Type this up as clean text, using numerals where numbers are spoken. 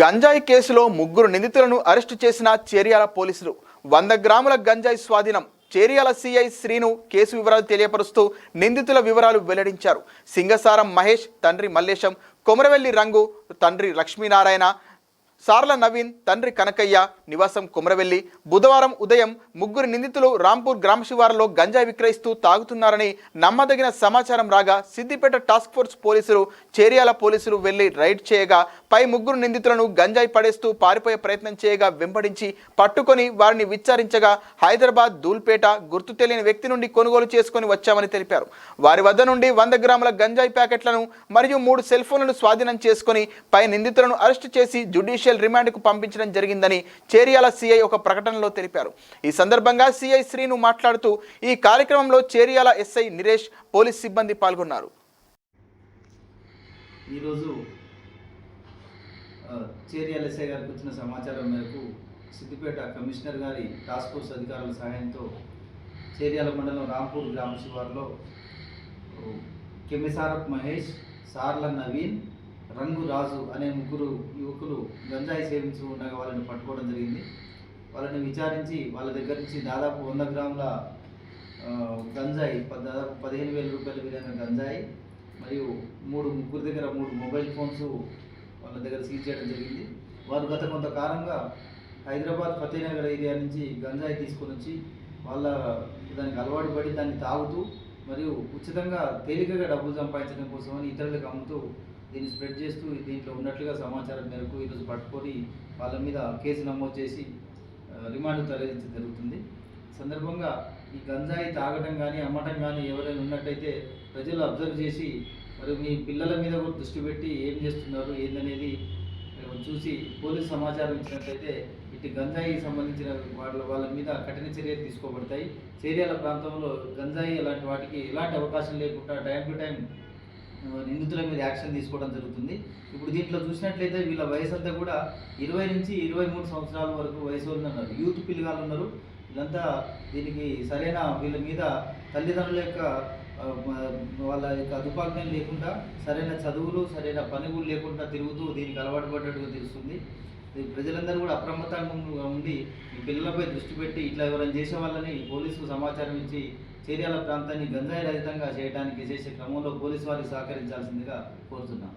గంజాయి కేసులో ముగ్గురు నిందితులను అరెస్టు చేసిన చేర్యాల పోలీసులు 100 గ్రాముల గంజాయి స్వాధీనం. చేర్యాల సిఐ శ్రీను కేసు వివరాలు తెలియపరుస్తూ నిందితుల వివరాలు వెల్లడించారు. సింగసారం మహేష్ తండ్రి మల్లేశం, కొమరవెల్లి రంగు తండ్రి లక్ష్మీనారాయణ, సార్ల నవీన్ తండ్రి కనకయ్య నివాసం కొమరవెల్లి. బుధవారం ఉదయం ముగ్గురు నిందితులు రాంపూర్ గ్రామ శివారులో గంజాయి విక్రయిస్తూ తాగుతున్నారని నమ్మదగిన సమాచారం రాగా సిద్దిపేట టాస్క్ ఫోర్స్ పోలీసులు చేర్యాల పోలీసులు వెళ్లి రైడ్ చేయగా పై ముగ్గురు నిందితులను గంజాయి పడేస్తూ పారిపోయే ప్రయత్నం చేయగా వెంబడించి పట్టుకొని వారిని విచారించగా హైదరాబాద్ దూల్పేట గుర్తు తెలియని వ్యక్తి నుండి కొనుగోలు చేసుకుని వచ్చామని తెలిపారు. వారి వద్ద నుండి 100 గ్రాముల గంజాయి ప్యాకెట్లను మరియు 3 సెల్ ఫోన్లను స్వాధీనం చేసుకుని పై నిందితులను అరెస్టు చేసి జ్యుడిషియల్ రిమాండ్కు పంపించడం జరిగిందని చేర్యాల సిఐ ఒక ప్రకటనలో తెలిపారు. ఈ సందర్భంగా సిఐ శ్రీను మాట్లాడుతూ ఈ కార్యక్రమంలో చేర్యాల ఎస్ఐ నిరేష్, పోలీస్ సిబ్బంది పాల్గొన్నారు. ఈరోజు చేర్యాల ఎస్ఐ గారికి వచ్చిన సమాచారం మేరకు సిద్దిపేట కమిషనర్ గారి టాస్క్ ఫోర్స్ అధికారుల సహాయంతో చేర్యాల మండలం రాంపూర్ గ్రామ శివారులో కెమిసారప్ మహేష్, సార్ల నవీన్, రంగు రాజు అనే ముగ్గురు యువకులు గంజాయి సేవించి ఉండగా వాళ్ళని పట్టుకోవడం జరిగింది. వాళ్ళని విచారించి వాళ్ళ దగ్గర నుంచి దాదాపు 100 గ్రాముల గంజాయి, దాదాపు 15,000 రూపాయల విలువైన గంజాయి మరియు ముగ్గురు దగ్గర 3 మొబైల్ ఫోన్స్ వాళ్ళ దగ్గర సీజ్ చేయడం జరిగింది. వారు గత కొంతకాలంగా హైదరాబాద్ ఫతేనగర్ ఏరియా నుంచి గంజాయి తీసుకొని వచ్చి వాళ్ళ దానికి అలవాటు పడి దాన్ని తాగుతూ మరియు ఉచితంగా తేలికగా డబ్బులు సంపాదించడం కోసమని ఇతరులకు అమ్ముతూ దీన్ని స్ప్రెడ్ చేస్తూ దీంట్లో ఉన్నట్లుగా సమాచారం మేరకు ఈరోజు పట్టుకొని వాళ్ళ మీద కేసు నమోదు చేసి రిమాండ్ తరలించడం జరుగుతుంది. సందర్భంగా ఈ గంజాయి తాగడం కానీ అమ్మటం కానీ ఎవరైనా ఉన్నట్టయితే ప్రజలు అబ్జర్వ్ చేసి మరి మీ పిల్లల మీద కూడా దృష్టి పెట్టి ఏం చేస్తున్నారు ఏందనేది చూసి పోలీసు సమాచారం ఇచ్చినట్లయితే ఇటు గంజాయి సంబంధించిన వాళ్ళ మీద కఠిన చర్యలు తీసుకోబడతాయి. చేర్యాల ప్రాంతంలో గంజాయి అలాంటి వాటికి ఎలాంటి అవకాశం లేకుండా టైం టు టైం నిందితుల మీద యాక్షన్ తీసుకోవడం జరుగుతుంది. ఇప్పుడు దీంట్లో చూసినట్లయితే వీళ్ళ వయసు అంతా కూడా 20 నుంచి 23 సంవత్సరాల వరకు వయసు వాళ్ళు ఉన్నారు, యూత్ పిల్లగాళ్ళు ఉన్నారు. వీళ్ళంతా దీనికి సరైన వీళ్ళ మీద తల్లిదండ్రుల యొక్క వాళ్ళ యొక్క అదుపాజ్ఞం లేకుండా సరైన చదువులు సరైన పనులు లేకుండా తిరుగుతూ దీనికి అలవాటు పడ్డట్టుగా తెలుస్తుంది. ప్రజలందరూ కూడా అప్రమత్తంగా ఉండి ఈ పిల్లలపై దృష్టి పెట్టి ఇట్లా ఎవరైనా చేసే వాళ్ళని పోలీసుకు సమాచారం ఇచ్చి చేర్యాల ప్రాంతాన్ని గంజాయి రహితంగా చేయడానికి చేసే క్రమంలో పోలీసు వారికి సహకరించాల్సిందిగా కోరుతున్నాం.